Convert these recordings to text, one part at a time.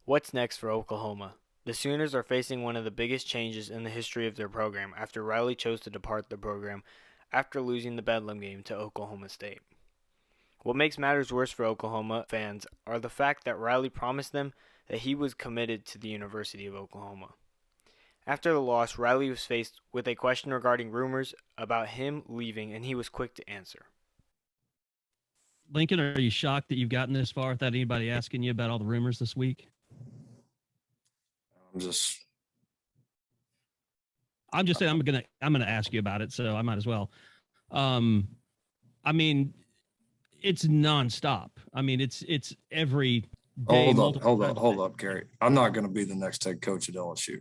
What's next for Oklahoma? The Sooners are facing one of the biggest changes in the history of their program after Riley chose to depart the program after losing the Bedlam game to Oklahoma State. What makes matters worse for Oklahoma fans are the fact that Riley promised them that he was committed to the University of Oklahoma. After the loss, Riley was faced with a question regarding rumors about him leaving, and he was quick to answer. Lincoln, are you shocked that you've gotten this far without anybody asking you about all the rumors this week? I'm just saying I'm gonna ask you about it, so I might as well. I mean, it's nonstop. I mean, it's every day. hold up, Gary. I'm not going to be the next head coach at LSU.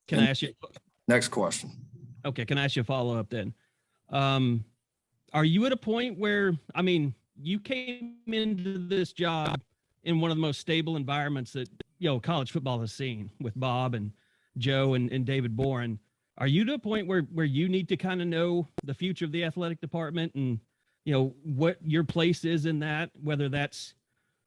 Can I ask you? Next question. Okay, can I ask you a follow up then? Are you at a point where, I mean, you came into this job in one of the most stable environments that, college football has seen with Bob and Joe and David Boren. Are you to a point where you need to kind of know the future of the athletic department and, what your place is in that, whether that's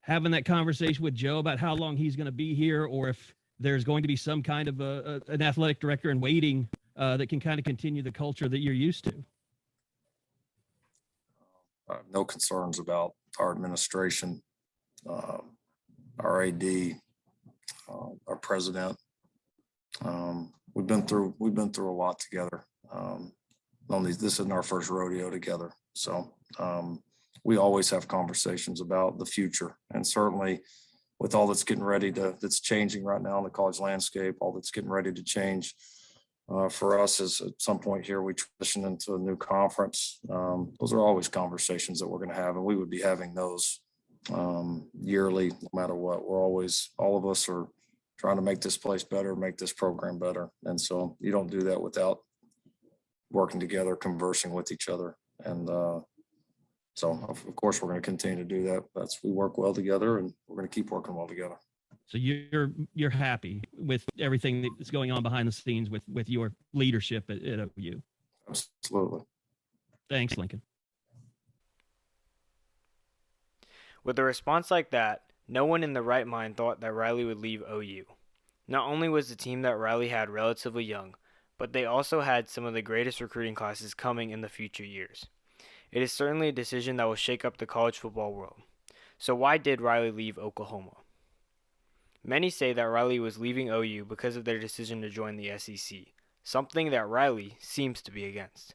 having that conversation with Joe about how long he's going to be here, or if there's going to be some kind of an athletic director in waiting that can kind of continue the culture that you're used to? I have no concerns about our administration, our AD, our president. We've been through a lot together. This isn't our first rodeo together, so we always have conversations about the future, and certainly with all that's that's changing right now in the college landscape, all that's getting ready to change. For us is at some point here, we transition into a new conference. Those are always conversations that we're going to have, and we would be having those yearly, no matter what. All of us are trying to make this place better, make this program better. And so you don't do that without working together, conversing with each other. And so of course we're going to continue to do that. We work well together, and we're going to keep working well together. So you're happy with everything that's going on behind the scenes with your leadership at OU? Absolutely. Thanks, Lincoln. With a response like that, no one in their right mind thought that Riley would leave OU. Not only was the team that Riley had relatively young, but they also had some of the greatest recruiting classes coming in the future years. It is certainly a decision that will shake up the college football world. So why did Riley leave Oklahoma? Many say that Riley was leaving OU because of their decision to join the SEC, something that Riley seems to be against.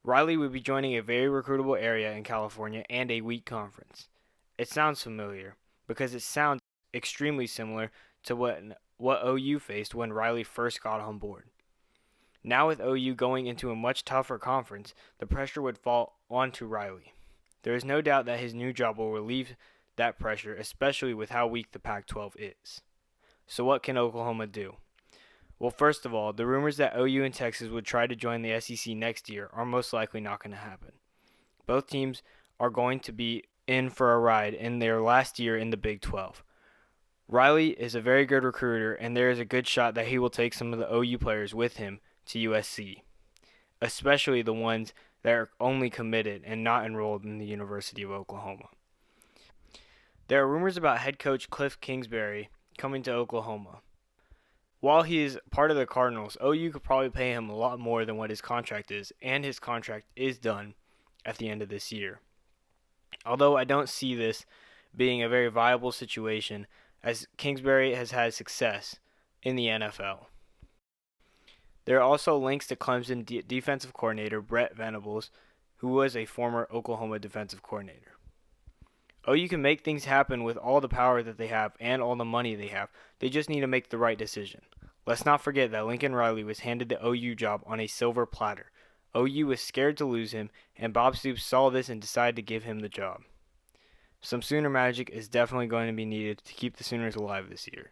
Riley would be joining a very recruitable area in California and a weak conference. It sounds familiar because it sounds extremely similar to what OU faced when Riley first got on board. Now with OU going into a much tougher conference, the pressure would fall onto Riley. There is no doubt that his new job will relieve that pressure, especially with how weak the Pac-12 is. So what can Oklahoma do? Well, first of all, the rumors that OU and Texas would try to join the SEC next year are most likely not going to happen. Both teams are going to be in for a ride in their last year in the Big 12. Riley is a very good recruiter, and there is a good shot that he will take some of the OU players with him to USC, especially the ones that are only committed and not enrolled in the University of Oklahoma. There are rumors about head coach Cliff Kingsbury coming to Oklahoma. While he is part of the Cardinals, OU could probably pay him a lot more than what his contract is, and his contract is done at the end of this year. Although I don't see this being a very viable situation, as Kingsbury has had success in the NFL. There are also links to Clemson defensive coordinator Brett Venables, who was a former Oklahoma defensive coordinator. OU can make things happen with all the power that they have and all the money they have. They just need to make the right decision. Let's not forget that Lincoln Riley was handed the OU job on a silver platter. OU was scared to lose him, and Bob Stoops saw this and decided to give him the job. Some Sooner magic is definitely going to be needed to keep the Sooners alive this year.